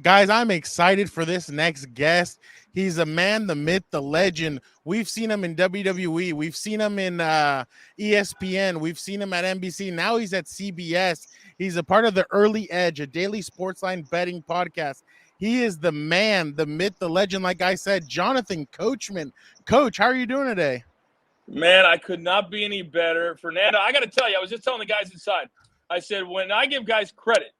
Guys, I'm excited for this next guest. He's a man, the myth, the legend. We've seen him in WWE. We've seen him in ESPN. We've seen him at NBC. Now he's at CBS. He's a part of the Early Edge, a daily sportsline betting podcast. He is the man, the myth, the legend. Like I said, Jonathan Coachman. Coach, how are you doing today? Man, I could not be any better. Fernando, I got to tell you, I was just telling the guys inside. I said, when I give guys credit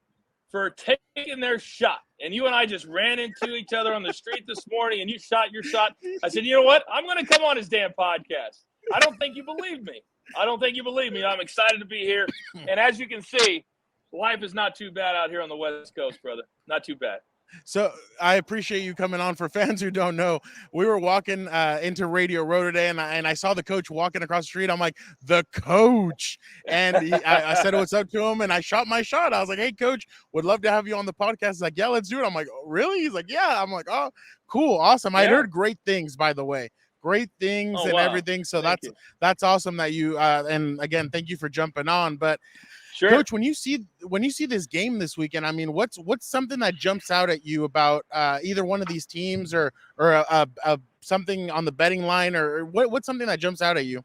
for taking their shot, and you and I just ran into each other on the street this morning, and you shot your shot, I said, you know what? I'm going to come on his damn podcast. I don't think you believe me. I'm excited to be here. And as you can see, life is not too bad out here on the West Coast, brother. Not too bad. So I appreciate you coming on. For fans who don't know, we were walking into Radio Row today, and I saw the coach walking across the street. I'm like, the coach. And I said what's up to him, and I shot my shot. I was like, hey, coach, would love to have you on the podcast. He's like, yeah, let's do it. I'm like, oh, really? He's like, yeah. I'm like, oh, cool. Awesome. I heard great things, by the way. Great things and everything. So that's awesome that you and again, thank you for jumping on. But sure. Coach, when you see this game this weekend, I mean, what's something that jumps out at you about either one of these teams or something on the betting line, or what's something that jumps out at you?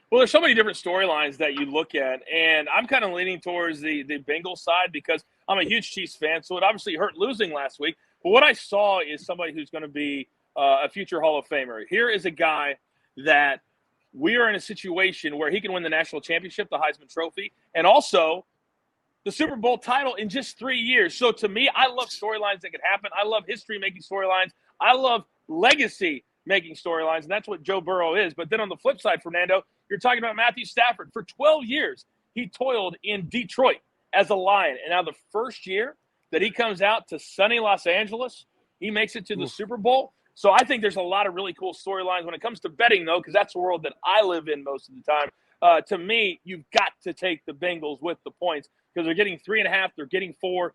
Well, there's so many different storylines that you look at, and I'm kind of leaning towards the Bengals side because I'm a huge Chiefs fan, so it obviously hurt losing last week. But what I saw is somebody who's going to be a future Hall of Famer. Here is a guy that we are in a situation where he can win the national championship, the Heisman Trophy, and also the Super Bowl title in just 3 years. So to me, I love storylines that can happen. I love history-making storylines. I love legacy-making storylines, and that's what Joe Burrow is. But then on the flip side, Fernando, you're talking about Matthew Stafford. For 12 years, he toiled in Detroit as a Lion. And now the first year that he comes out to sunny Los Angeles, he makes it to the Super Bowl. So I think there's a lot of really cool storylines when it comes to betting, though, because that's the world that I live in most of the time. To me, you've got to take the Bengals with the points because they're getting 3.5, they're getting 4.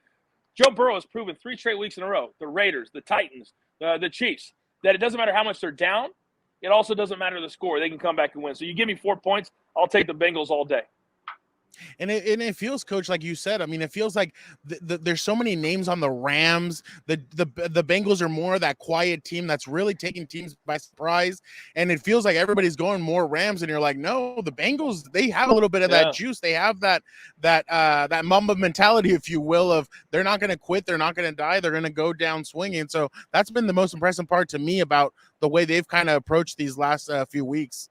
Joe Burrow has proven 3 straight weeks in a row, the Raiders, the Titans, the Chiefs, that it doesn't matter how much they're down. It also doesn't matter the score. They can come back and win. So you give me 4 points, I'll take the Bengals all day. And it feels, Coach, like you said, I mean, it feels like there's so many names on the Rams. The Bengals are more of that quiet team that's really taking teams by surprise. And it feels like everybody's going more Rams. And you're like, no, the Bengals, they have a little bit of that juice. They have that Mamba mentality, if you will, of they're not going to quit. They're not going to die. They're going to go down swinging. So that's been the most impressive part to me about the way they've kind of approached these last few weeks.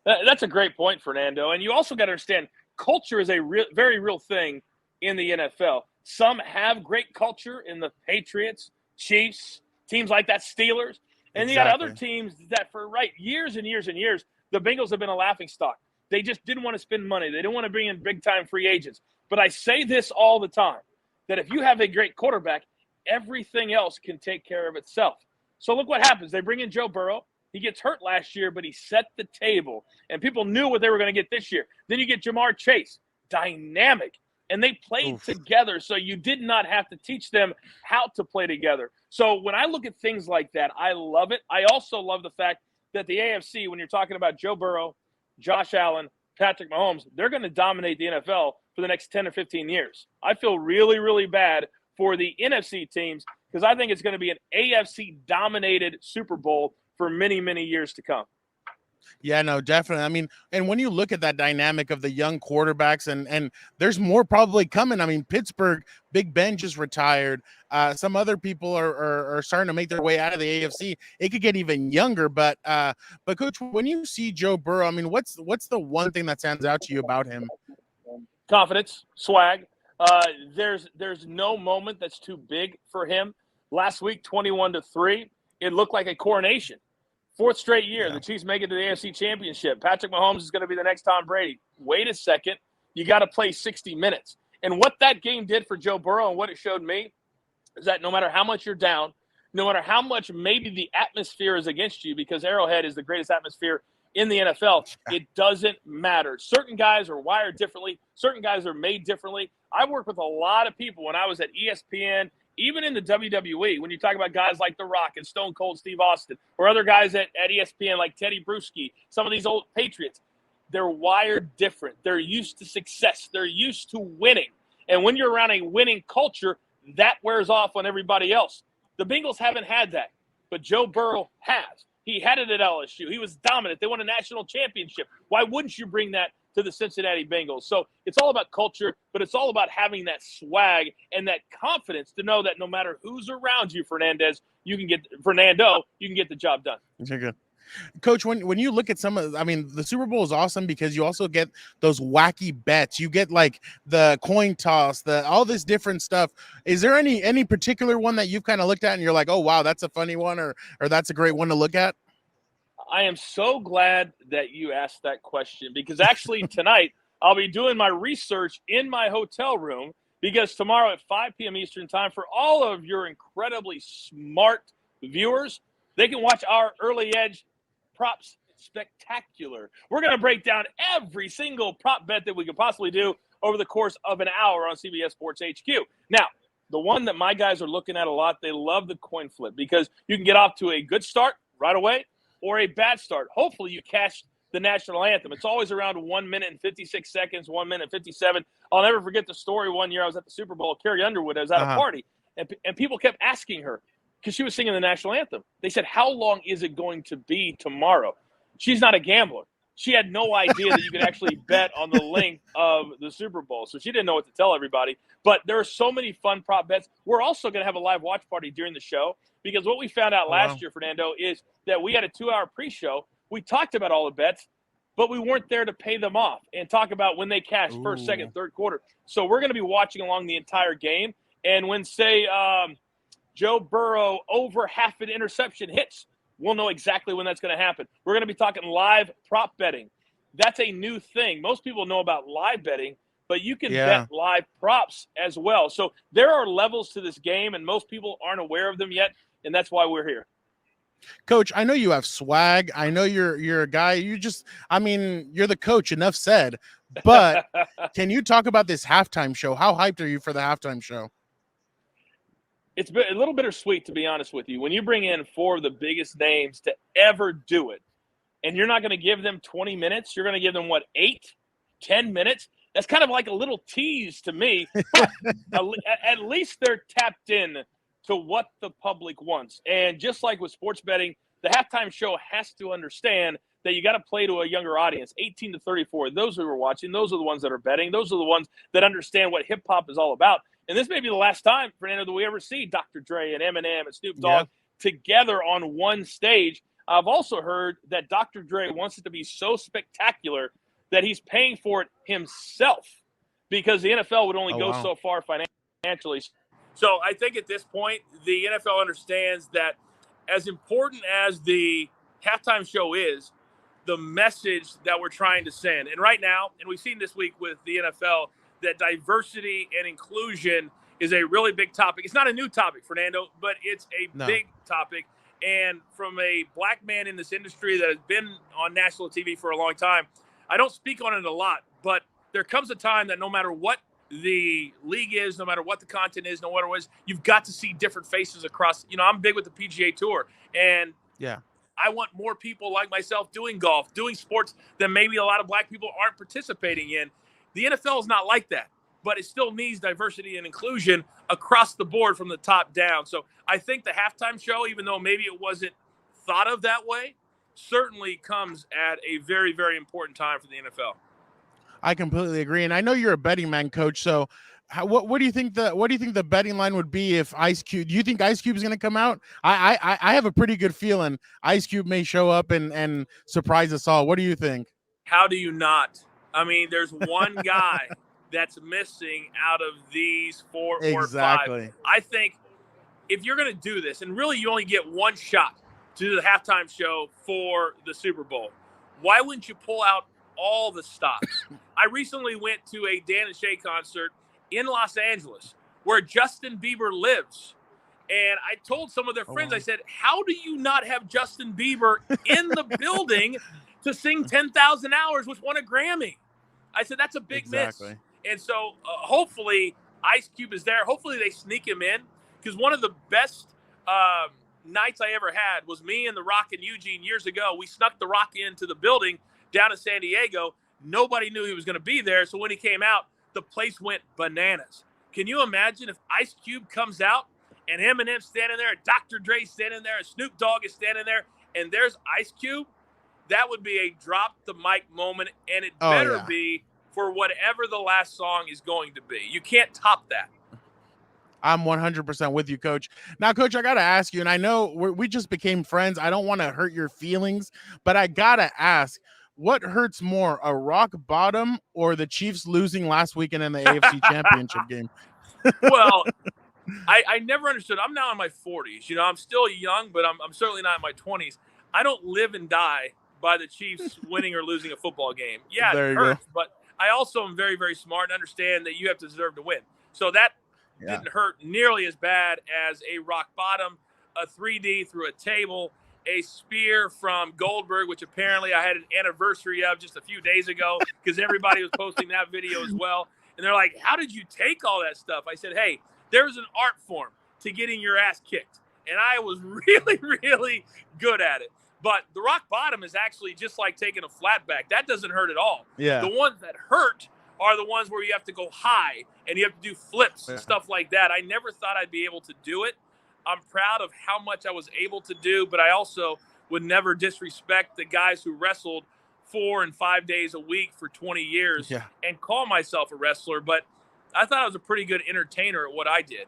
That's a great point, Fernando. And you also got to understand, culture is a very real thing in the NFL. Some have great culture in the Patriots, Chiefs, teams like that, Steelers. And you got other teams that for years and years and years, the Bengals have been a laughingstock. They just didn't want to spend money. They didn't want to bring in big-time free agents. But I say this all the time, that if you have a great quarterback, everything else can take care of itself. So look what happens. They bring in Joe Burrow. He gets hurt last year, but he set the table, and people knew what they were going to get this year. Then you get Jamar Chase, dynamic, and they played together, so you did not have to teach them how to play together. So when I look at things like that, I love it. I also love the fact that the AFC, when you're talking about Joe Burrow, Josh Allen, Patrick Mahomes, they're going to dominate the NFL for the next 10 or 15 years. I feel really, really bad for the NFC teams because I think it's going to be an AFC-dominated Super Bowl for many, many years to come. Yeah, no, definitely. I mean, and when you look at that dynamic of the young quarterbacks, and there's more probably coming. I mean, Pittsburgh, Big Ben just retired. Some other people are starting to make their way out of the AFC. It could get even younger, but Coach, when you see Joe Burrow, I mean, what's the one thing that stands out to you about him? Confidence, swag. There's no moment that's too big for him. Last week, 21-3, it looked like a coronation. 4th straight year, the Chiefs make it to the AFC Championship. Patrick Mahomes is going to be the next Tom Brady. Wait a second. You got to play 60 minutes. And what that game did for Joe Burrow and what it showed me is that no matter how much you're down, no matter how much maybe the atmosphere is against you, because Arrowhead is the greatest atmosphere in the NFL, it doesn't matter. Certain guys are wired differently. Certain guys are made differently. I worked with a lot of people when I was at ESPN, even in the WWE, when you talk about guys like The Rock and Stone Cold Steve Austin, or other guys at ESPN like Teddy Bruschi, some of these old Patriots, they're wired different. They're used to success. They're used to winning. And when you're around a winning culture, that wears off on everybody else. The Bengals haven't had that, but Joe Burrow has. He had it at LSU. He was dominant. They won a national championship. Why wouldn't you bring that to the Cincinnati Bengals? So it's all about culture, but it's all about having that swag and that confidence to know that no matter who's around you, Fernando, you can get the job done. Okay, good. Coach, when you look at the Super Bowl is awesome because you also get those wacky bets. You get like the coin toss, all this different stuff. Is there any particular one that you've kind of looked at and you're like, oh wow, that's a funny one, or that's a great one to look at? I am so glad that you asked that question because actually tonight I'll be doing my research in my hotel room because tomorrow at 5 p.m. Eastern time, for all of your incredibly smart viewers, they can watch our Early Edge Props Spectacular. We're going to break down every single prop bet that we could possibly do over the course of an hour on CBS Sports HQ. Now, the one that my guys are looking at a lot, they love the coin flip because you can get off to a good start right away or a bad start. Hopefully you catch the national anthem. It's always around 1 minute and 56 seconds, 1 minute and 57. I'll never forget the story one year I was at the Super Bowl. Carrie Underwood, I was at a party, and people kept asking her, because she was singing the national anthem. They said, how long is it going to be tomorrow? She's not a gambler. She had no idea that you could actually bet on the length of the Super Bowl. So she didn't know what to tell everybody. But there are so many fun prop bets. We're also going to have a live watch party during the show because what we found out last year, Fernando, is that we had a 2-hour pre-show. We talked about all the bets, but we weren't there to pay them off and talk about when they cashed first, second, third quarter. So we're going to be watching along the entire game. And when, say, Joe Burrow over half an interception hits, we'll know exactly when that's going to happen. We're going to be talking live prop betting. That's a new thing. Most people know about live betting, but you can bet live props as well. So there are levels to this game, and most people aren't aware of them yet, and that's why we're here. Coach, I know you have swag. I know you're a guy. You're the coach, enough said. But can you talk about this halftime show? How hyped are you for the halftime show? It's been a little bittersweet, to be honest with you. When you bring in 4 of the biggest names to ever do it, and you're not going to give them 20 minutes, you're going to give them, 8, 10 minutes? That's kind of like a little tease to me. But at least they're tapped in to what the public wants. And just like with sports betting, the halftime show has to understand that you got to play to a younger audience, 18 to 34. Those who are watching, those are the ones that are betting. Those are the ones that understand what hip-hop is all about. And this may be the last time, Fernando, that we ever see Dr. Dre and Eminem and Snoop Dogg together on one stage. I've also heard that Dr. Dre wants it to be so spectacular that he's paying for it himself because the NFL would only go so far financially. So I think at this point, the NFL understands that as important as the halftime show is, the message that we're trying to send. And right now, and we've seen this week with the NFL, that diversity and inclusion is a really big topic. It's not a new topic, Fernando, but it's a big topic. And from a black man in this industry that has been on national TV for a long time, I don't speak on it a lot, but there comes a time that no matter what the league is, no matter what the content is, no matter what it is, you've got to see different faces across. I'm big with the PGA Tour, and I want more people like myself doing golf, doing sports that maybe a lot of black people aren't participating in. The NFL is not like that, but it still needs diversity and inclusion across the board from the top down. So I think the halftime show, even though maybe it wasn't thought of that way, certainly comes at a very, very important time for the NFL. I completely agree. And I know you're a betting man, Coach. So what do you think the betting line would be if Ice Cube? Do you think Ice Cube is going to come out? I have a pretty good feeling Ice Cube may show up and surprise us all. What do you think? How do you not? I mean, there's one guy that's missing out of these 4 or 5. I think if you're going to do this, and really you only get one shot to do the halftime show for the Super Bowl, why wouldn't you pull out all the stops? I recently went to a Dan and Shay concert in Los Angeles where Justin Bieber lives. And I told some of their friends, I said, how do you not have Justin Bieber in the building to sing 10,000 Hours, which won a Grammy? I said, that's a big miss. And so hopefully Ice Cube is there. Hopefully they sneak him in, because one of the best nights I ever had was me and The Rock in Eugene years ago. We snuck The Rock into the building down in San Diego. Nobody knew he was going to be there. So when he came out, the place went bananas. Can you imagine if Ice Cube comes out and Eminem's standing there, and Dr. Dre's standing there, and Snoop Dogg is standing there, and there's Ice Cube? That would be a drop the mic moment, and it Oh better yeah. be for whatever the last song is going to be. You can't top that. I'm 100% with you, Coach. Now, Coach, I got to ask you, and I know we just became friends. I don't want to hurt your feelings, but I got to ask, what hurts more, a rock bottom or the Chiefs losing last weekend in the AFC Championship game? Well, I never understood. I'm now in my 40s. You know, I'm still young, but I'm certainly not in my 20s. I don't live and die by the Chiefs winning or losing a football game. Yeah, it There you go. hurts, but I also am very, very smart and understand that you have to deserve to win. So that Yeah. didn't hurt nearly as bad as a rock bottom, a 3D through a table, a spear from Goldberg, which apparently I had an anniversary of just a few days ago because everybody was posting that video as well. And they're like, how did you take all that stuff? I said, hey, there's an art form to getting your ass kicked. And I was really, really good at it. But the rock bottom is actually just like taking a flat back. That doesn't hurt at all. Yeah. The ones that hurt are the ones where you have to go high and you have to do flips and stuff like that. I never thought I'd be able to do it. I'm proud of how much I was able to do, but I also would never disrespect the guys who wrestled 4 and 5 days a week for 20 years and call myself a wrestler. But I thought I was a pretty good entertainer at what I did.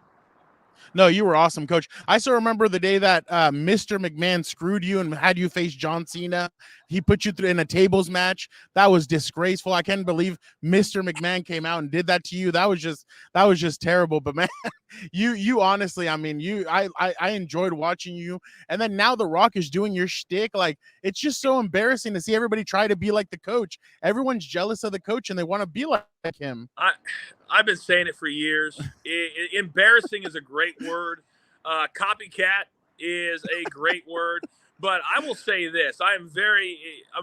No, you were awesome, Coach. I still remember the day that Mr. McMahon screwed you and had you face John Cena. He put you through in a tables match. That was disgraceful. I can't believe Mr. McMahon came out and did that to you. That was just terrible. But man, you honestly, I mean, I enjoyed watching you. And then now The Rock is doing your shtick. Like, it's just so embarrassing to see everybody try to be like the coach. Everyone's jealous of the coach and they want to be like him. I've been saying it for years. Embarrassing is a great word. Copycat is a great word. But I will say this: I'm very,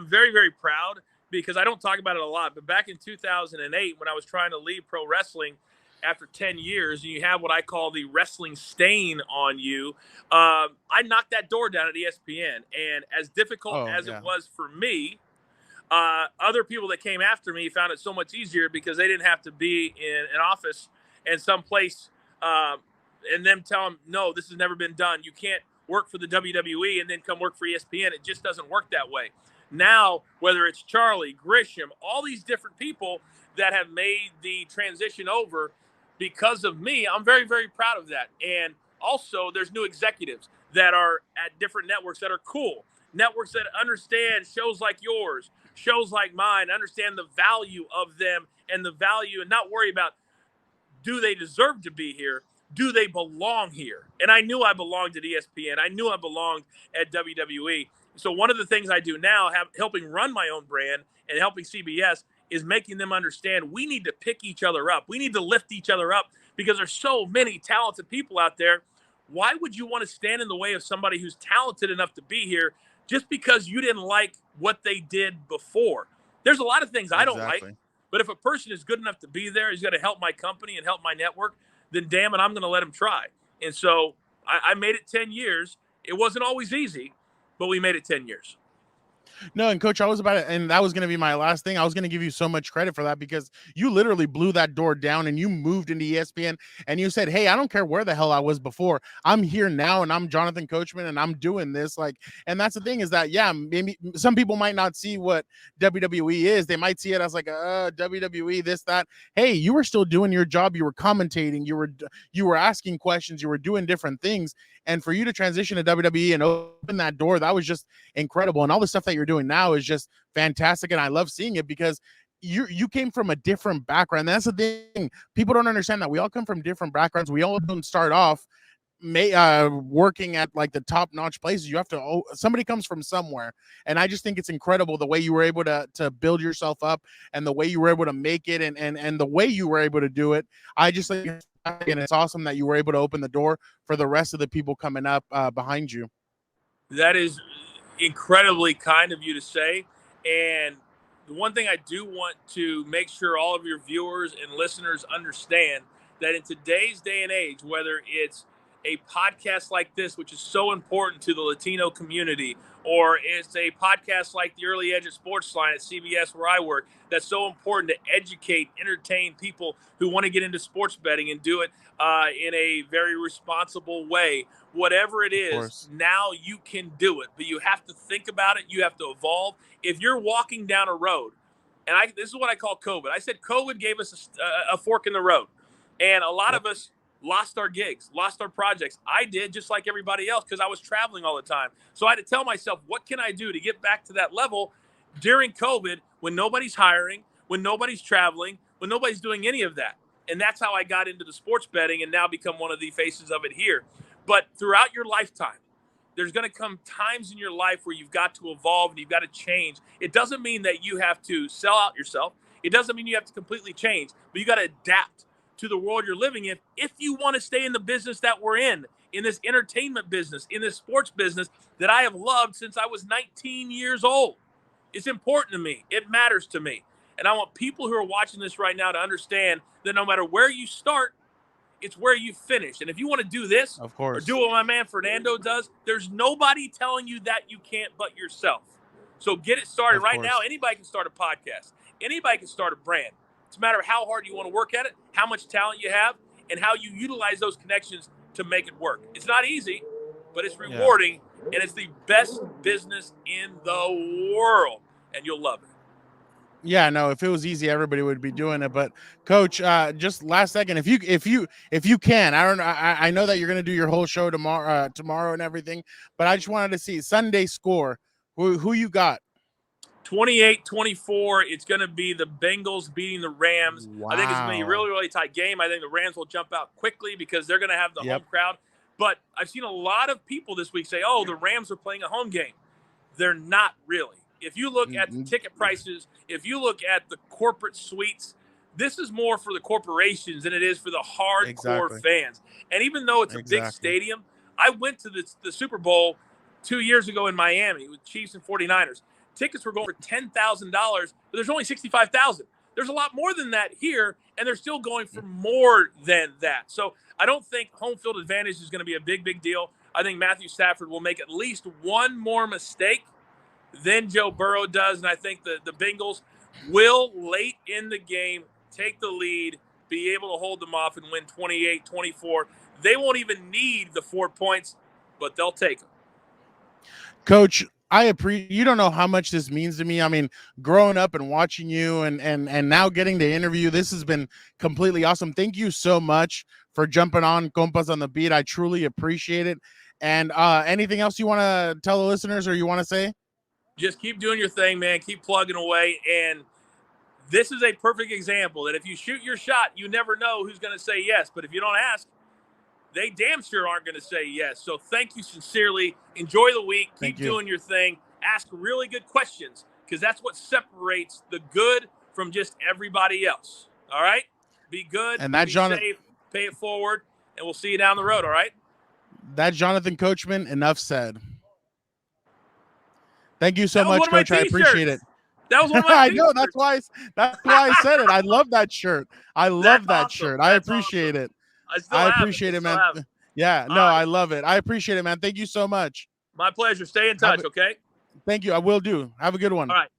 very proud because I don't talk about it a lot. But back in 2008, when I was trying to leave pro wrestling after 10 years, and you have what I call the wrestling stain on you, I knocked that door down at ESPN. And as difficult as it was for me, other people that came after me found it so much easier because they didn't have to be in an office and someplace and them tell them, no, this has never been done. You can't work for the WWE and then come work for ESPN. It just doesn't work that way. Now, whether it's Charlie, Grisham, all these different people that have made the transition over because of me, I'm very, very proud of that. And also, there's new executives that are at different networks that are cool. Networks that understand shows like yours, shows like mine, understand the value of them and the value and not worry about, do they deserve to be here? Do they belong here? And I knew I belonged at ESPN. I knew I belonged at WWE. So one of the things I do now, helping run my own brand and helping CBS, is making them understand we need to pick each other up. We need to lift each other up because there's so many talented people out there. Why would you want to stand in the way of somebody who's talented enough to be here just because you didn't like what they did before? There's a lot of things I don't like, but if a person is good enough to be there, he's going to help my company and help my network, then damn it, I'm going to let him try. And so I made it 10 years. It wasn't always easy, but we made it 10 years. No, and Coach, I was about to, and that was going to be my last thing. I was going to give you so much credit for that because you literally blew that door down and you moved into ESPN and you said, hey, I don't care where the hell I was before. I'm here now and I'm Jonathan Coachman and I'm doing this. Like, and that's the thing is that, yeah, maybe some people might not see what WWE is. They might see it as like a WWE, this, that. Hey, you were still doing your job. You were commentating. You were asking questions. You were doing different things. And for you to transition to WWE and open that door, that was just incredible. And all the stuff that you're doing now is just fantastic. And I love seeing it because you came from a different background. That's the thing. People don't understand that we all come from different backgrounds. We all don't start off working at like the top-notch places. You have to, somebody comes from somewhere. And I just think it's incredible the way you were able to build yourself up and the way you were able to make it and the way you were able to do it. I just think and it's awesome that you were able to open the door for the rest of the people coming up behind you. That is incredibly kind of you to say. And the one thing I do want to make sure all of your viewers and listeners understand that in today's day and age, whether it's a podcast like this, which is so important to the Latino community, or it's a podcast like the Early Edge of Sports Line at CBS where I work, that's so important to educate, entertain people who want to get into sports betting and do it in a very responsible way. Whatever it Of is, course. now you can do it, but you have to think about it. You have to evolve. If you're walking down a road, and this is what I call COVID. I said COVID gave us a fork in the road, and a lot Yep. of us lost our gigs, lost our projects. I did, just like everybody else, because I was traveling all the time. So I had to tell myself, what can I do to get back to that level during COVID when nobody's hiring, when nobody's traveling, when nobody's doing any of that? And that's how I got into the sports betting and now become one of the faces of it here. But throughout your lifetime, there's going to come times in your life where you've got to evolve and you've got to change. It doesn't mean that you have to sell out yourself. It doesn't mean you have to completely change, but you got to adapt to the world you're living in if you want to stay in the business that we're in this entertainment business, in this sports business that I have loved since I was 19 years old. It's important to me. It matters to me. And I want people who are watching this right now to understand that no matter where you start, it's where you finish. And if you want to do this Of or do course. what my man Fernando does, there's nobody telling you that you can't but yourself. So get it started Of right now. course. Anybody can start a podcast. Anybody can start a brand. It's a matter of how hard you want to work at it, how much talent you have, and how you utilize those connections to make it work. It's not easy, but it's Yeah. rewarding, and it's the best business in the world, and you'll love it. Yeah, no, if it was easy, everybody would be doing it. But coach, just last second, if you can, I don't know, I know that you're gonna do your whole show tomorrow and everything, but I just wanted to see Sunday score. Who you got? 28-24. It's going to be the Bengals beating the Rams. I think it's going to be a Wow. really, really tight game. I think the Rams will jump out quickly because they're going to have the home Yep. crowd. But I've seen a lot of people this week say, oh, the Rams are playing a home game. They're not really. If you look at the ticket prices, if you look at the corporate suites, this is more for the corporations than it is for the hardcore Exactly. fans. And even though it's a big Exactly. stadium, I went to the Super Bowl 2 years ago in Miami with Chiefs and 49ers. Tickets were going for $10,000, but there's only 65,000. There's a lot more than that here, and they're still going for more than that. So I don't think home field advantage is going to be a big, big deal. I think Matthew Stafford will make at least one more mistake than Joe Burrow does, and I think the Bengals will, late in the game, take the lead, be able to hold them off and win 28-24. They won't even need the 4 points, but they'll take them. Coach, I appreciate, you don't know how much this means to me. I mean, growing up and watching you and now getting to interview, this has been completely awesome. Thank you so much for jumping on Compas on the Beat. I truly appreciate it. And anything else you want to tell the listeners or you want to say? Just keep doing your thing, man. Keep plugging away. And this is a perfect example that if you shoot your shot, you never know who's going to say yes. But if you don't ask, they damn sure aren't going to say yes. So thank you sincerely. Enjoy the week. Thank Keep you. doing your thing. Ask really good questions because that's what separates the good from just everybody else. All right? Be good. And that Be safe. Pay it forward. And we'll see you down the road. All right? That Jonathan Coachman, enough said. Thank you so That was much, one of my Coach. I appreciate it. t-shirts. That was one of my I t-shirts. know, that's why I said it. I love that shirt. I love that awesome. shirt. That's I appreciate awesome. it. I still I have appreciate it, man. Yeah, no, right. I love it. I appreciate it, man. Thank you so much. My pleasure. Stay in touch, okay? Thank you. I will do. Have a good one. All right.